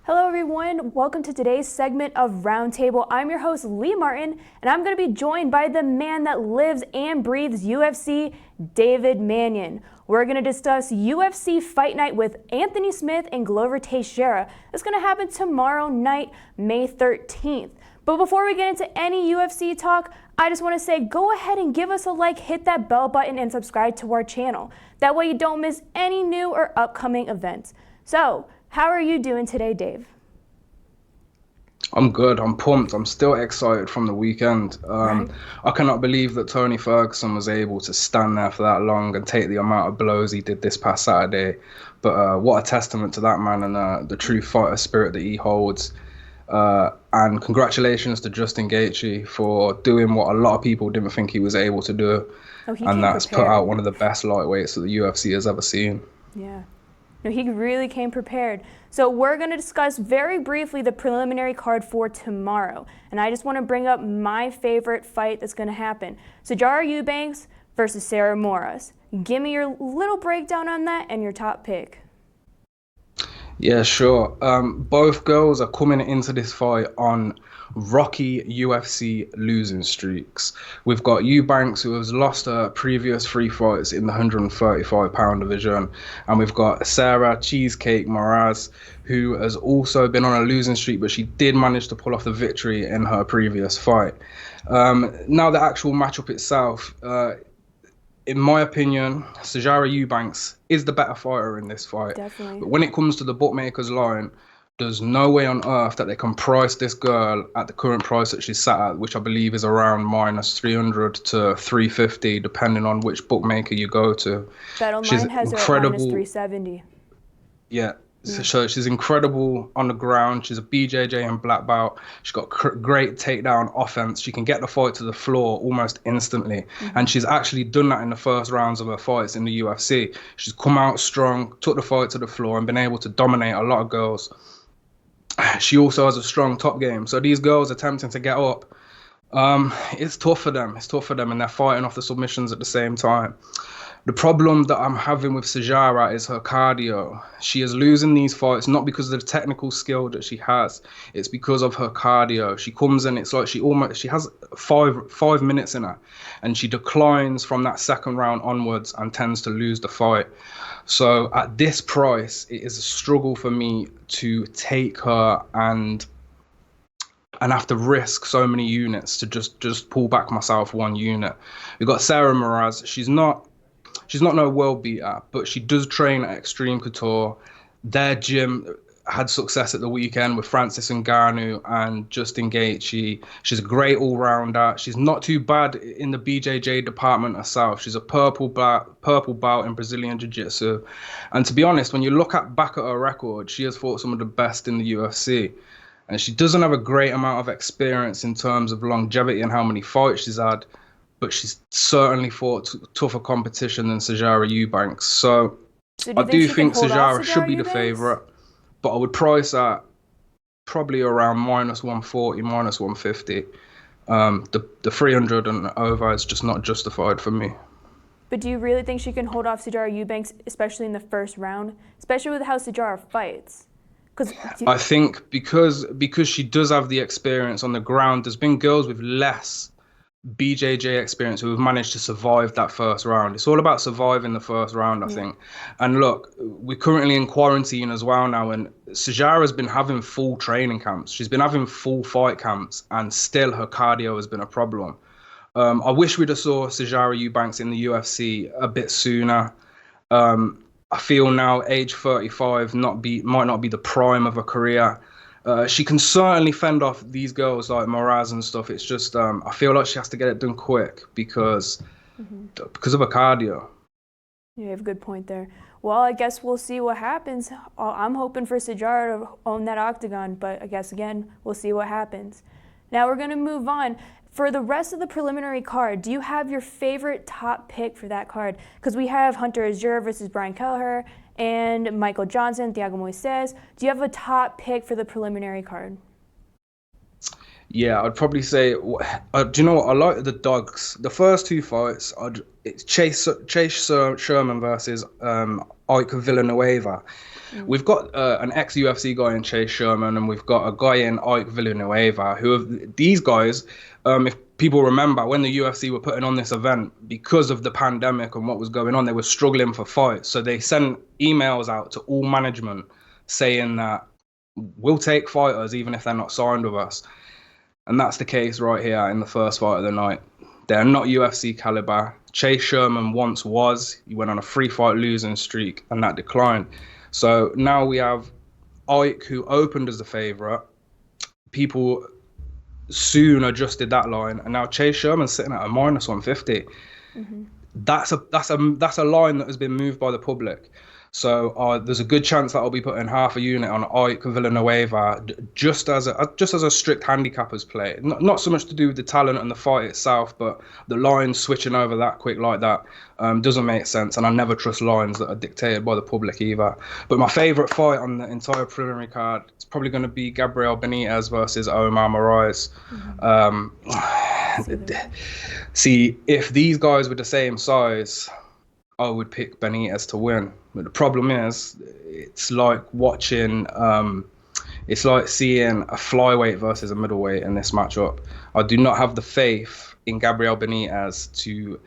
Hello everyone, welcome to today's segment of Roundtable. I'm your host Lee Martin, and I'm going to be joined by the man that lives and breathes UFC, David Mannion. We're going to discuss UFC Fight Night with Anthony Smith and Glover Teixeira. It's going to happen tomorrow night, May 13th. But before we get into any UFC talk, I just want to say go ahead and give us a like, hit that bell button, and subscribe to our channel. That way you don't miss any new or upcoming events. So, how are you doing today, Dave? I'm good. I'm pumped. I'm still excited from the weekend. I cannot believe that Tony Ferguson was able to stand there for that long and take the amount of blows he did this past Saturday. But what a testament to that man and the true fighter spirit that he holds. And congratulations to Justin Gaethje for doing what a lot of people didn't think he was able to do. And that's put out one of the best lightweights that the UFC has ever seen. Yeah. No, he really came prepared. So we're going to discuss very briefly the preliminary card for tomorrow. And I just want to bring up my favorite fight that's going to happen. Sijara Eubanks versus Sarah Moras. Give me your little breakdown on that and your top pick. Yeah, sure. Both girls are coming into this fight on rocky UFC losing streaks. We've got Eubanks, who has lost her previous 3 fights in the 135-pound division, and we've got Sarah Cheesecake Moras, who has also been on a losing streak, but she did manage to pull off the victory in her previous fight. Now the actual matchup itself, in my opinion, Sijara Eubanks is the better fighter in this fight. Definitely. But when it comes to the bookmakers line, there's no way on earth that they can price this girl at the current price that she's sat at, which I believe is around minus 300 to 350, depending on which bookmaker you go to. BetOnline has her at minus 370. Yeah. So she's incredible on the ground. She's a BJJ and black belt. She's got great takedown offense. She can get the fight to the floor almost instantly. And she's actually done that in the first rounds of her fights in the UFC. She's come out strong, took the fight to the floor, and been able to dominate a lot of girls. She also has a strong top game. So these girls attempting to get up, it's tough for them. It's tough for them, and they're fighting off the submissions at the same time. The problem that I'm having with Sijara is her cardio. She is losing these fights not because of the technical skill that she has. It's because of her cardio. She comes in, it's like she has five minutes in her, and she declines from that second round onwards and tends to lose the fight. So at this price, it is a struggle for me to take her and have to risk so many units to just pull back myself 1 unit. We've got Sarah Moras. She's not no world beater, but she does train at Extreme Couture. Their gym had success at the weekend with Francis Ngannou and Justin Gaethje. She's a great all-rounder. She's not too bad in the BJJ department herself. She's a purple belt in Brazilian Jiu-Jitsu. And to be honest, when you look back at her record, she has fought some of the best in the UFC. And she doesn't have a great amount of experience in terms of longevity and how many fights she's had, but she's certainly fought tougher competition than Sijara Eubanks. So I do think Sijara should be the favourite, but I would price at probably around minus 140, minus 150. The 300 and over is just not justified for me. But do you really think she can hold off Sijara Eubanks, especially in the first round, especially with how Sijara fights? I think because she does have the experience on the ground, there's been girls with less BJJ experience who have managed to survive that first round. It's all about surviving the first round, I think. And look, we're currently in quarantine as well now, and Sijara's been having full training camps. She's been having full fight camps, and still her cardio has been a problem. I wish we'd have saw Sijara Eubanks in the UFC a bit sooner. I feel now age 35 might not be the prime of her career. She can certainly fend off these girls like Moraz and stuff. It's just I feel like she has to get it done quick because of her cardio. You have a good point there. Well, I guess we'll see what happens. I'm hoping for Sijara to own that octagon, but I guess, again, we'll see what happens. Now we're going to move on. For the rest of the preliminary card, do you have your favorite top pick for that card? Because we have Hunter Azure versus Brian Kelleher and Michael Johnson, Thiago Moises. Do you have a top pick for the preliminary card? Yeah, I'd probably say. Do you know what? I like the dogs. The first two fights, it's Sherman versus Ike Villanueva. Mm. We've got an ex UFC guy in Chase Sherman, and we've got a guy in Ike Villanueva. These guys, if people remember, when the UFC were putting on this event, because of the pandemic and what was going on, they were struggling for fights. So they sent emails out to all management saying that we'll take fighters even if they're not signed with us. And that's the case right here in the first fight of the night. They're not UFC caliber. Chase Sherman once was. He went on a 3-fight losing streak, and that declined. So now we have Ike, who opened as a favorite. People soon adjusted that line, and now Chase Sherman's sitting at a -150. Mm-hmm. That's a line that has been moved by the public. So there's a good chance that I'll be putting half a unit on Ike Villanueva just as a strict handicapper's play. Not so much to do with the talent and the fight itself, but the lines switching over that quick like that doesn't make sense. And I never trust lines that are dictated by the public either. But my favourite fight on the entire preliminary card is probably going to be Gabriel Benitez versus Omar Moraes. Mm-hmm. See, if these guys were the same size, I would pick Benitez to win. But the problem is, it's like it's like seeing a flyweight versus a middleweight in this matchup. I do not have the faith in Gabriel Benitez to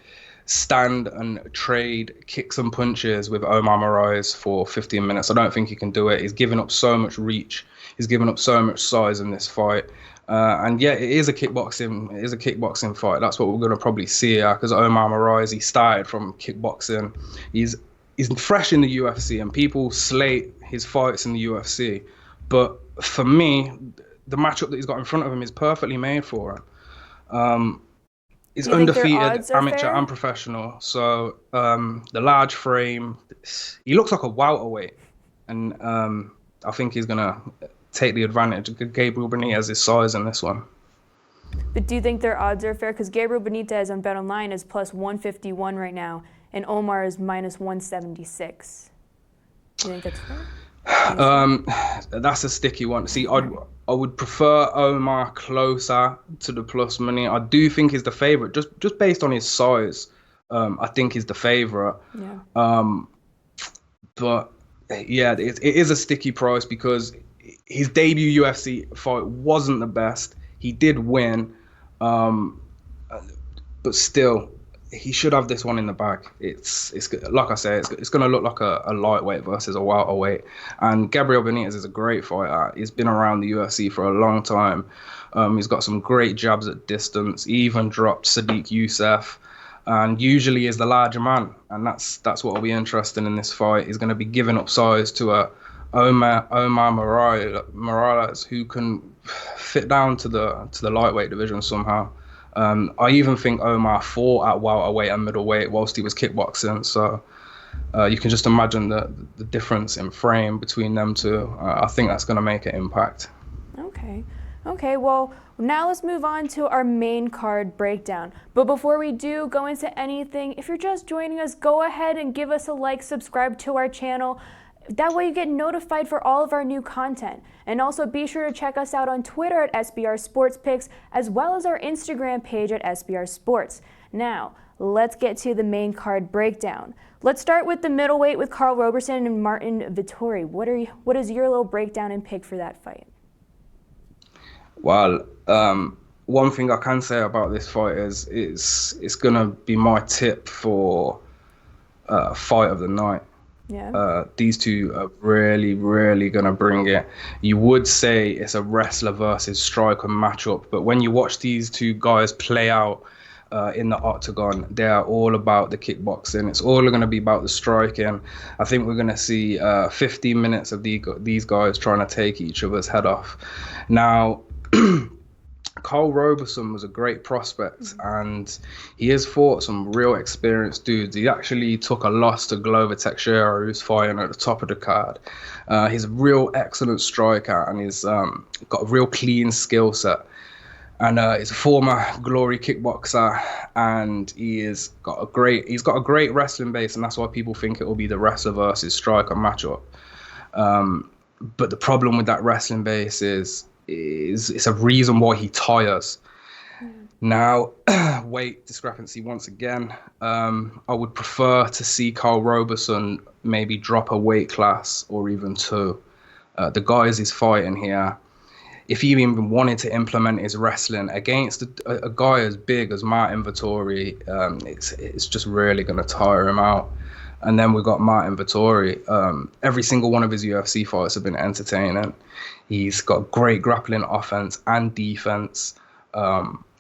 stand and trade kicks and punches with Omar Moraes for 15 minutes. I don't think he can do it. He's given up so much reach. He's given up so much size in this fight. And yeah, it is a kickboxing fight. That's what we're going to probably see here, because Omar Moraes, he started from kickboxing. He's fresh in the UFC, and people slate his fights in the UFC. But for me, the matchup that he's got in front of him is perfectly made for him. He's undefeated, amateur and professional. So the large frame, he looks like a welterweight, and I think he's gonna take the advantage of Gabriel Benitez's size in this one. But do you think their odds are fair? Because Gabriel Benitez on BetOnline is +151 right now, and Omar is -176. Do you think that's fair? That's a sticky one. See, I would prefer Omar closer to the plus money. I do think he's the favorite, just based on his size. I think he's the favorite. Yeah. But yeah, it is a sticky price because his debut UFC fight wasn't the best. He did win, but still, he should have this one in the bag. It's like I say, it's going to look like a lightweight versus a welterweight. And Gabriel Benitez is a great fighter. He's been around the UFC for a long time. He's got some great jabs at distance. He even dropped Sadiq Youssef, and usually is the larger man. And that's what will be interesting in this fight. He's going to be giving up size to a Omar Moraes, who can fit down to the lightweight division somehow. I even think Omar fought at welterweight and middleweight whilst he was kickboxing. So you can just imagine the difference in frame between them two. I think that's going to make an impact. Okay, well, now let's move on to our main card breakdown. But before we do go into anything, if you're just joining us, go ahead and give us a like, subscribe to our channel. That way you get notified for all of our new content. And also be sure to check us out on Twitter at SBR Sports Picks, as well as our Instagram page at SBR Sports. Now, let's get to the main card breakdown. Let's start with the middleweight with Carl Robertson and Martin Vettori. What is your little breakdown and pick for that fight? Well, one thing I can say about this fight is it's going to be my tip for fight of the night. Yeah. These two are really, really going to bring it. You would say it's a wrestler versus striker matchup, but when you watch these two guys play out in the octagon, they are all about the kickboxing. It's all going to be about the striking. I think we're going to see 15 minutes of these guys trying to take each other's head off. Now, Carl Robertson was a great prospect, and he has fought some real experienced dudes. He actually took a loss to Glover Teixeira, who's fighting at the top of the card. He's a real excellent striker, and he's got a real clean skill set. And he's a former Glory kickboxer, and he's got a great wrestling base, and that's why people think it will be the wrestler versus striker matchup. But the problem with that wrestling base is it's a reason why he tires. Now, weight discrepancy once again. I would prefer to see Carl Robertson maybe drop a weight class or even two. The guys he's fighting here, if he even wanted to implement his wrestling against a guy as big as Martin Vettori, it's just really going to tire him out. And then we've got Martin Vettori. Every single one of his UFC fights have been entertaining. He's got great grappling offense and defense.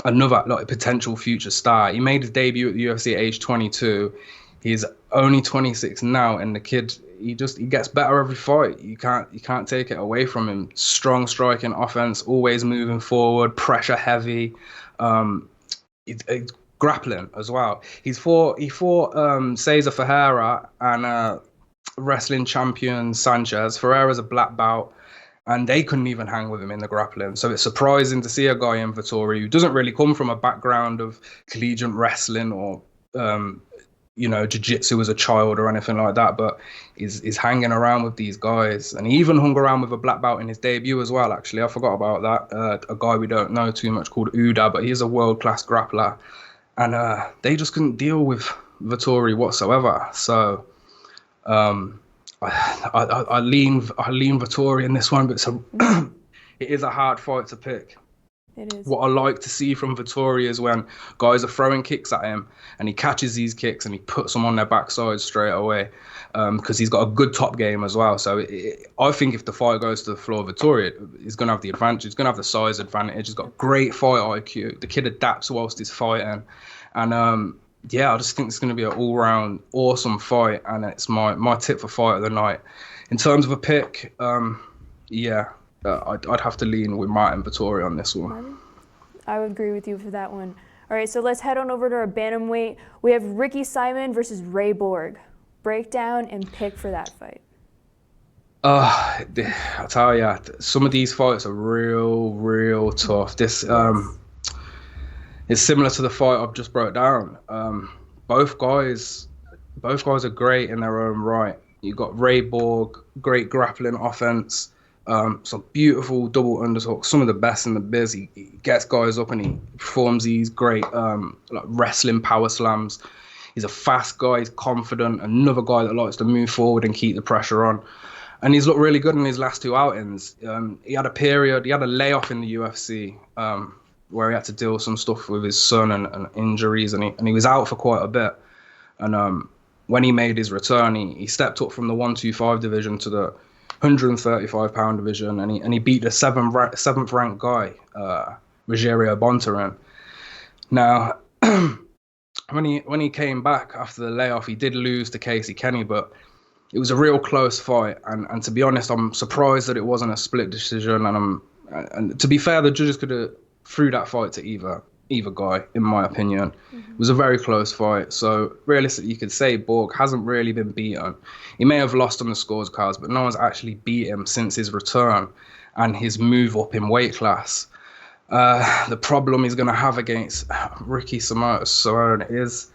Another like potential future star. He made his debut at the UFC at age 22. He's only 26 now, and the kid he gets better every fight. You can't take it away from him. Strong striking offense, always moving forward, pressure heavy. It's grappling as well. He fought Cesar Ferreira and wrestling champion Sanchez. Ferreira's a black belt, and they couldn't even hang with him in the grappling. So it's surprising to see a guy in Vettori who doesn't really come from a background of collegiate wrestling or jiu-jitsu as a child or anything like that, but is hanging around with these guys. And he even hung around with a black belt in his debut as well, actually. I forgot about that. A guy we don't know too much called Uda, but he's a world-class grappler. And they just couldn't deal with Vettori whatsoever. So I lean Vettori in this one, but it is a hard fight to pick. It is. What I like to see from Vettori is when guys are throwing kicks at him and he catches these kicks and he puts them on their backside straight away, because he's got a good top game as well. So I think if the fight goes to the floor, Vettori is going to have the advantage. He's going to have the size advantage. He's got great fight IQ. The kid adapts whilst he's fighting. And I just think it's going to be an all-round awesome fight, and it's my tip for fight of the night. In terms of a pick, I'd have to lean with Martin Vettori on this one. I would agree with you for that one. All right, so let's head on over to our bantamweight. We have Ricky Simon versus Ray Borg. Breakdown and pick for that fight. I tell you, some of these fights are real tough. This is similar to the fight I've just broke down. Both guys are great in their own right. You got Ray Borg, great grappling offense. Some beautiful double underhooks, some of the best in the biz. He gets guys up and he performs these great like wrestling power slams. He's a fast guy, he's confident, another guy that likes to move forward and keep the pressure on. And he's looked really good in his last two outings. He had a layoff in the UFC where he had to deal with some stuff with his son and injuries, and he was out for quite a bit. And when he made his return, he stepped up from the 125 division to the 135-pound division, and he beat the seventh ranked guy, Rogerio Bontorin. Now, when he came back after the layoff, he did lose to Casey Kenny, but it was a real close fight. And to be honest, I'm surprised that it wasn't a split decision. And to be fair, the judges could have threw that fight to either guy, in my opinion. It was a very close fight. So realistically, you could say Borg hasn't really been beaten. He may have lost on the scores cards, but no one's actually beat him since his return and his move up in weight class. The problem he's going to have against Ricky Simone is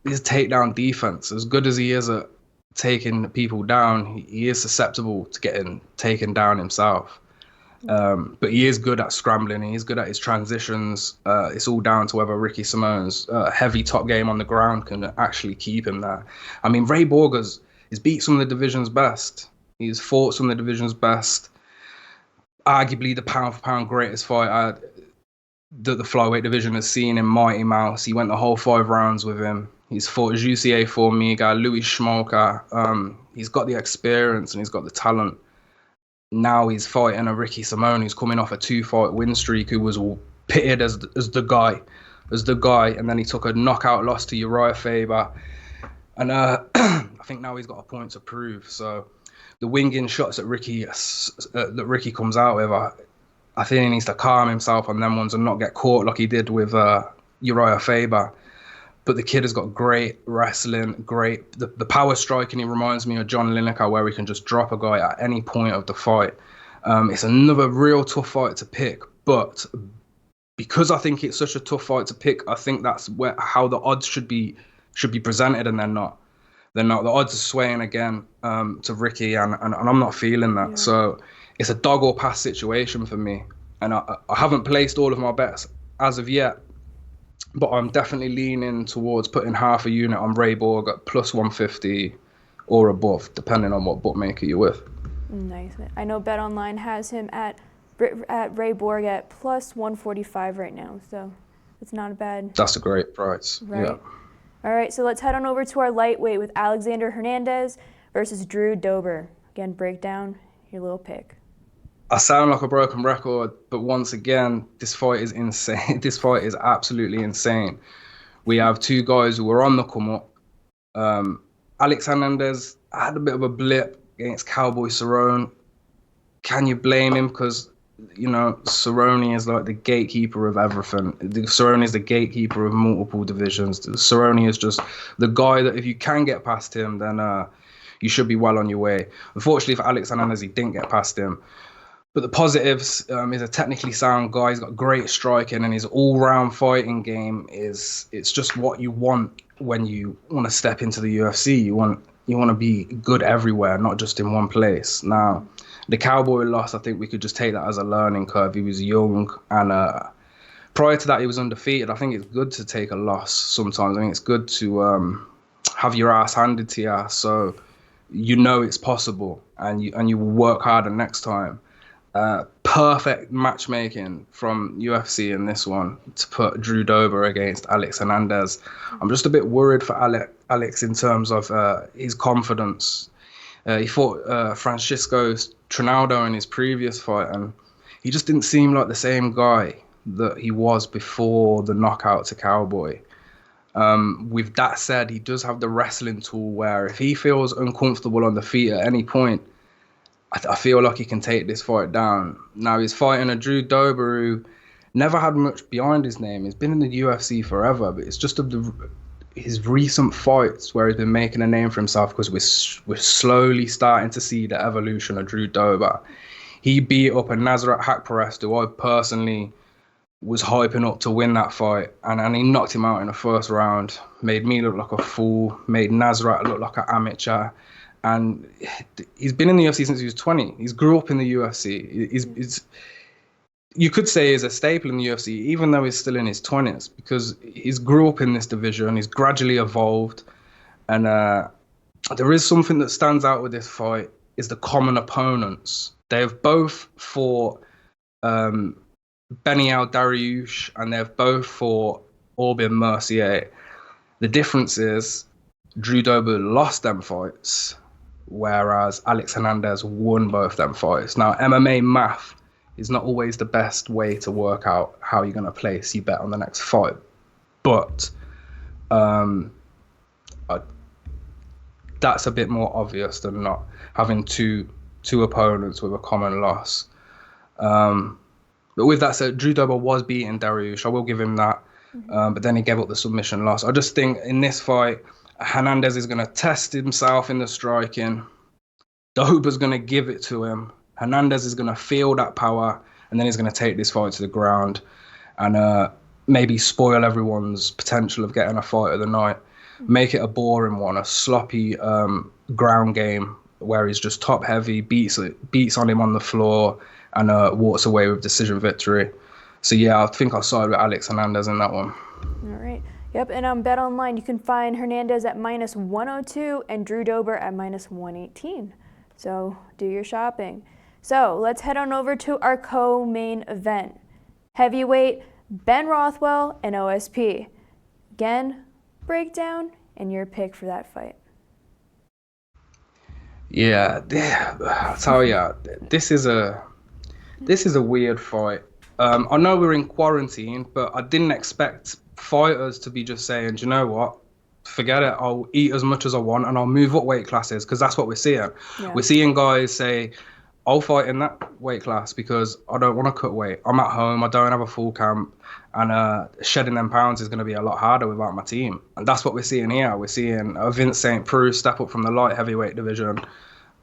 his takedown defense. As good as he is at taking people down, he is susceptible to getting taken down himself. But he is good at scrambling. He is good at his transitions. It's all down to whether Ricky Simone's heavy top game on the ground can actually keep him there. I mean, Ray Borg has beat some of the division's best. He's fought some of the division's best. Arguably the pound-for-pound greatest fight that the flyweight division has seen in Mighty Mouse. He went the whole 5 rounds with him. He's fought Jussier Formiga, Louis Schmolka. He's got the experience and he's got the talent. Now he's fighting a Ricky Simone who's coming off a 2-fight win streak, who was pitted as the guy, and then he took a knockout loss to Uriah Faber, and I think now he's got a point to prove. So the winging shots that Ricky comes out with, I think he needs to calm himself on them ones and not get caught like he did with Uriah Faber. But the kid has got great wrestling, the power striking. He reminds me of John Lineker, where he can just drop a guy at any point of the fight. It's another real tough fight to pick, but because I think it's such a tough fight to pick, I think that's how the odds should be presented, and they're not. The odds are swaying again to Ricky, and I'm not feeling that. Yeah. So it's a dog or pass situation for me. And I haven't placed all of my bets as of yet, but I'm definitely leaning towards putting half a unit on Ray Borg at plus 150 or above, depending on what bookmaker you're with. Nice. I know BetOnline has him at Ray Borg at plus 145 right now, so it's not a bad. That's a great price. Right. Yeah. All right, so let's head on over to our lightweight with Alexandre Hernandez versus Drew Dober. Again, break down your little pick. I sound like a broken record, but once again, this fight is insane. This fight is absolutely insane. We have two guys who are on the come up. Alex Hernandez had a bit of a blip against Cowboy Cerrone. Can you blame him? Because, you know, Cerrone is like the gatekeeper of everything. Cerrone is the gatekeeper of multiple divisions. Cerrone is just the guy that if you can get past him, then you should be well on your way. Unfortunately for Alex Hernandez, he didn't get past him. But the positives, he's a technically sound guy. He's got great striking, and his all-round fighting game it's just what you want when you want to step into the UFC. You want to be good everywhere, not just in one place. Now, the Cowboy loss, I think we could just take that as a learning curve. He was young, and prior to that, he was undefeated. I think it's good to take a loss sometimes. I think it's good to have your ass handed to you, so you know it's possible, and you will work harder next time. Perfect matchmaking from UFC in this one to put Drew Dober against Alex Hernandez. I'm just a bit worried for Alex in terms of his confidence. He fought Francisco Trinaldo in his previous fight, and he just didn't seem like the same guy that he was before the knockout to Cowboy. With that said, he does have the wrestling tool where if he feels uncomfortable on the feet at any point, I feel like he can take this fight down. Now, he's fighting a Drew Dober who never had much behind his name. He's been in the UFC forever, but it's just his recent fights where he's been making a name for himself, because we're slowly starting to see the evolution of Drew Dober. He beat up a Nasrat Haqparast, who I personally was hyping up to win that fight, and he knocked him out in the first round, made me look like a fool, made Nasrat look like an amateur. And he's been in the UFC since he was 20. He's grew up in the UFC. You could say he's a staple in the UFC, even though he's still in his 20s, because he's grew up in this division. He's gradually evolved. And there is something that stands out with this fight, is the common opponents. They have both fought Beneil Dariush, and they've both fought Orbin Mercier. The difference is Drew Dober lost them fights, whereas Alex Hernandez won both them fights. Now, MMA math is not always the best way to work out how you're going to place your bet on the next fight. But that's a bit more obvious than not having two opponents with a common loss. But with that said, Drew Dober was beating Dariush. I will give him that. But then he gave up the submission loss. I just think in this fight, Hernandez is going to test himself in the striking. Dober's going to give it to him. Hernandez is going to feel that power, and then he's going to take this fight to the ground and maybe spoil everyone's potential of getting a fight of the night. Make it a boring one, a sloppy ground game where he's just top heavy, beats on him on the floor, and walks away with decision victory. So yeah, I think I'll side with Alex Hernandez in that one. All right. Yep, and on BetOnline, you can find Hernandez at minus 102 and Drew Dober at minus 118. So do your shopping. So let's head on over to our co-main event. Heavyweight, Ben Rothwell and OSP. Again, breakdown and your pick for that fight. Yeah, I'll tell you, this is a weird fight. I know we're in quarantine, but I didn't expect fighters to be just saying, do you know what? Forget it. I'll eat as much as I want and I'll move up weight classes, because that's what we're seeing. Yeah. We're seeing guys say, I'll fight in that weight class because I don't want to cut weight. I'm at home. I don't have a full camp. And shedding them pounds is going to be a lot harder without my team. And that's what we're seeing here. We're seeing Ovince SaintPreux step up from the light heavyweight division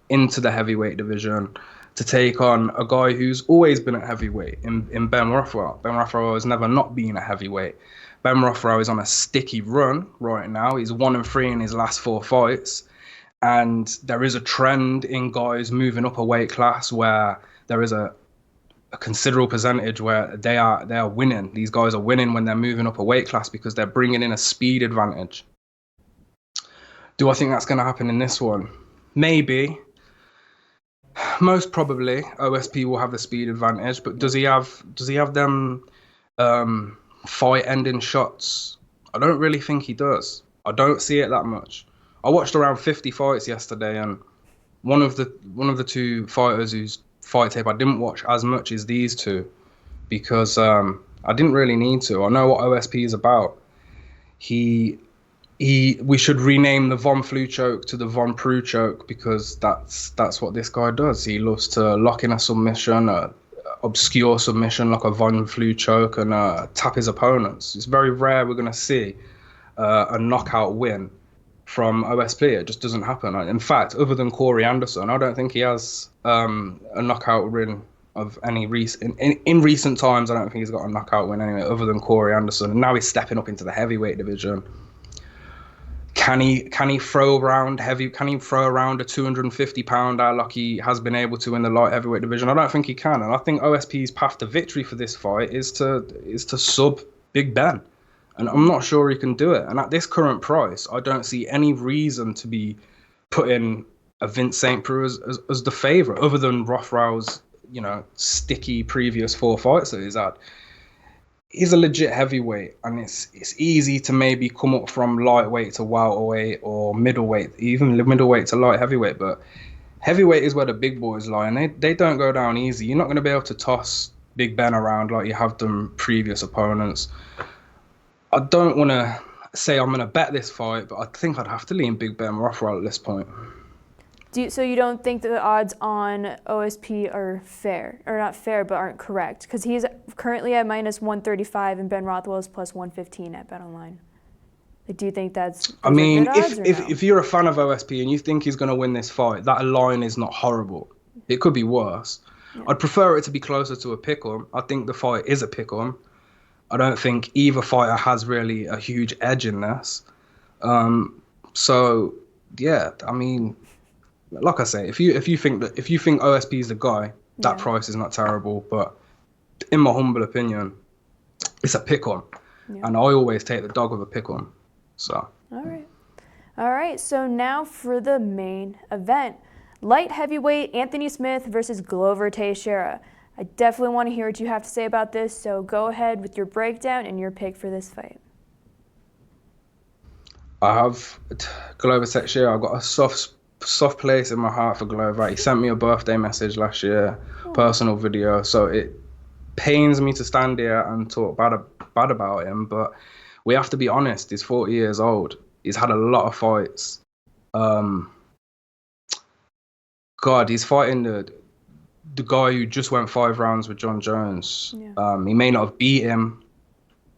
into the heavyweight division to take on a guy who's always been at heavyweight in Ben Rothwell. Ben Rothwell has never not been a heavyweight. Ben Rothwell is on a sticky run right now. He's 1-3 in his last 4 fights. And there is a trend in guys moving up a weight class where there is a considerable percentage where they are winning. These guys are winning when they're moving up a weight class because they're bringing in a speed advantage. Do I think that's going to happen in this one? Maybe. Most probably, OSP will have the speed advantage, but does he have them fight-ending shots? I don't really think he does. I don't see it that much. I watched around 50 fights yesterday, and one of the two fighters whose fight tape I didn't watch as much as these two, because I didn't really need to. I know what OSP is about. We should rename the Von Flue choke to the Von Prue choke, because that's what this guy does. He loves to lock in a submission, a obscure submission like a Von Flue choke, and tap his opponents. It's very rare we're going to see a knockout win from OSP. It just doesn't happen. In fact, other than Corey Anderson, I don't think he has a knockout win of any recent in recent times. I don't think he's got a knockout win anyway, other than Corey Anderson. And now he's stepping up into the heavyweight division. Can he throw around heavy? Can he throw around a 250-pounder like he has been able to in the light heavyweight division? I don't think he can. And I think OSP's path to victory for this fight is to sub Big Ben. And I'm not sure he can do it. And at this current price, I don't see any reason to be putting a Vince SaintPreux as the favourite, other than Rothwell's, sticky previous 4 fights that he's had. He's a legit heavyweight, and it's easy to maybe come up from lightweight to welterweight or middleweight, even middleweight to light heavyweight. But heavyweight is where the big boys lie, and they don't go down easy. You're not going to be able to toss Big Ben around like you have done previous opponents. I don't want to say I'm going to bet this fight, but I think I'd have to lean Big Ben Rothwell at this point. So you don't think the odds on OSP are fair, or not fair, but aren't correct? Because he's currently at -135 and Ben Rothwell is +115 at BetOnline. Do you think that's? I mean, if you're a fan of OSP and you think he's going to win this fight, that line is not horrible. It could be worse. Yeah. I'd prefer it to be closer to a pick-em. I think the fight is a pick-em. I don't think either fighter has really a huge edge in this. So yeah, I mean, like I say, if you think OSP is the guy, that price is not terrible. But in my humble opinion, it's a pick-em, and I always take the dog with a pick-em. So. All right. So now for the main event, light heavyweight Anthony Smith versus Glover Teixeira. I definitely want to hear what you have to say about this, so go ahead with your breakdown and your pick for this fight. I have Glover Teixeira. I've got a soft place in my heart for Glover. He sent me a birthday message last year, personal video, so it pains me to stand here and talk bad about him, but we have to be honest. He's 40 years old. He's had a lot of fights. He's fighting the guy who just went 5 rounds with John Jones. He may not have beat him,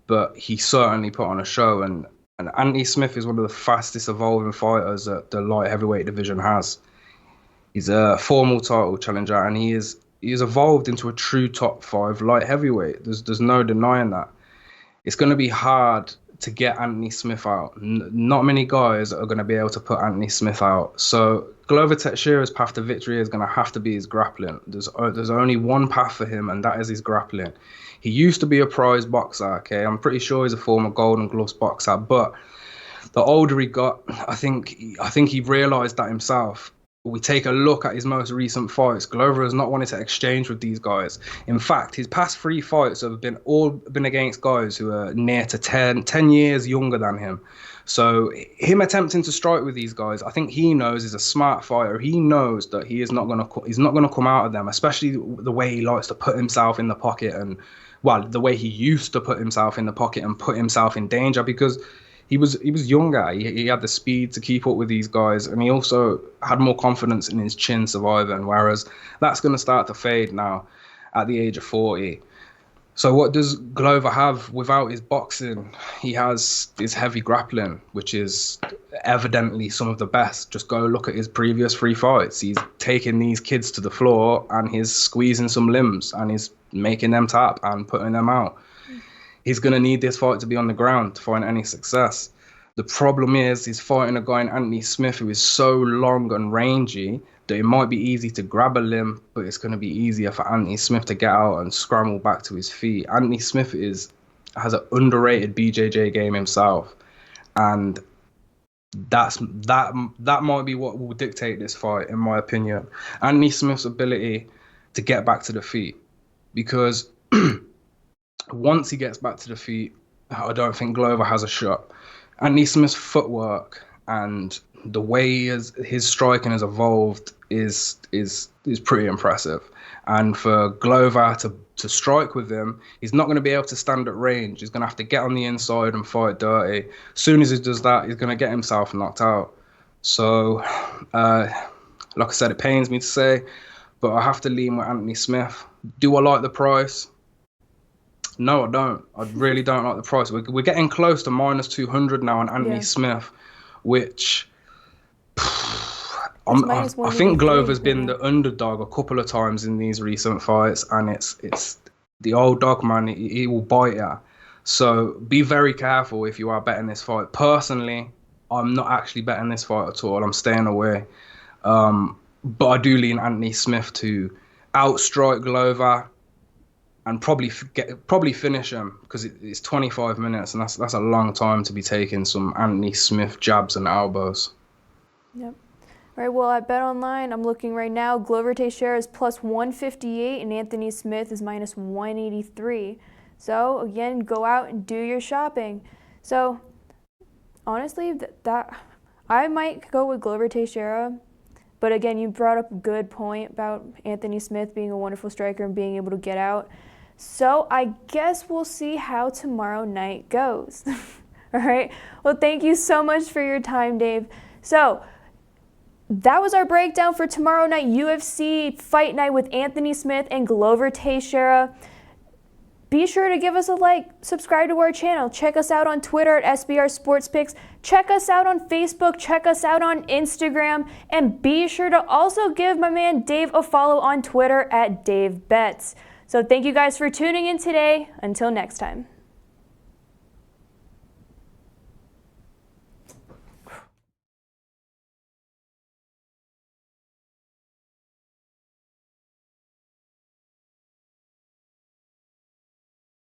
but he certainly put on a show. And Anthony Smith is one of the fastest evolving fighters that the light heavyweight division has. He's a formal title challenger, and he is evolved into a true top 5 light heavyweight. There's no denying that. It's going to be hard to get Anthony Smith out. Not many guys are going to be able to put Anthony Smith out. So Glover Teixeira's path to victory is going to have to be his grappling. There's only one path for him, and that is his grappling. He used to be a prize boxer, okay? I'm pretty sure he's a former Golden Gloves boxer, but the older he got, I think he realized that himself. We take a look at his most recent fights. Glover has not wanted to exchange with these guys. In fact, his past 3 fights have been against guys who are near to 10 years younger than him. So him attempting to strike with these guys, I think he knows he's a smart fighter. He knows that he's not gonna come out of them, especially the way he likes to put himself in the pocket, and the way he used to put himself in the pocket and put himself in danger, because he was younger. He had the speed to keep up with these guys, and he also had more confidence in his chin surviving, whereas that's going to start to fade now at the age of 40. So what does Glover have without his boxing? He has his heavy grappling, which is evidently some of the best. Just go look at his previous 3 fights. He's taking these kids to the floor, and he's squeezing some limbs, and he's making them tap and putting them out. He's going to need this fight to be on the ground to find any success. The problem is he's fighting a guy in Anthony Smith who is so long and rangy that it might be easy to grab a limb, but it's going to be easier for Anthony Smith to get out and scramble back to his feet. Anthony Smith has an underrated BJJ game himself, and that might be what will dictate this fight, in my opinion. Anthony Smith's ability to get back to the feet, because once he gets back to the feet, I don't think Glover has a shot. Anthony Smith's footwork and the way his striking has evolved is pretty impressive. And for Glover to strike with him, he's not going to be able to stand at range. He's going to have to get on the inside and fight dirty. As soon as he does that, he's going to get himself knocked out. So, like I said, it pains me to say, but I have to lean with Anthony Smith. Do I like the price? No, I don't. I really don't like the price. We're getting close to -200 now on Anthony Smith, which I think Glover's been the underdog a couple of times in these recent fights, and it's the old dog, man. He will bite you. So be very careful if you are betting this fight. Personally, I'm not actually betting this fight at all. I'm staying away. But I do lean Anthony Smith to outstrike Glover and probably finish him, because it's 25 minutes, and that's a long time to be taking some Anthony Smith jabs and elbows. Yep. All right, well, at Bet Online, I'm looking right now, Glover Teixeira is +158 and Anthony Smith is -183. So, again, go out and do your shopping. So, honestly, that I might go with Glover Teixeira. But again, you brought up a good point about Anthony Smith being a wonderful striker and being able to get out. So I guess we'll see how tomorrow night goes. All right. Well, thank you so much for your time, Dave. So that was our breakdown for tomorrow night UFC Fight Night with Anthony Smith and Glover Teixeira. Be sure to give us a like, subscribe to our channel, check us out on Twitter at SBR Sports Picks, check us out on Facebook, check us out on Instagram, and be sure to also give my man Dave a follow on Twitter at DaveBets. So thank you guys for tuning in today. Until next time.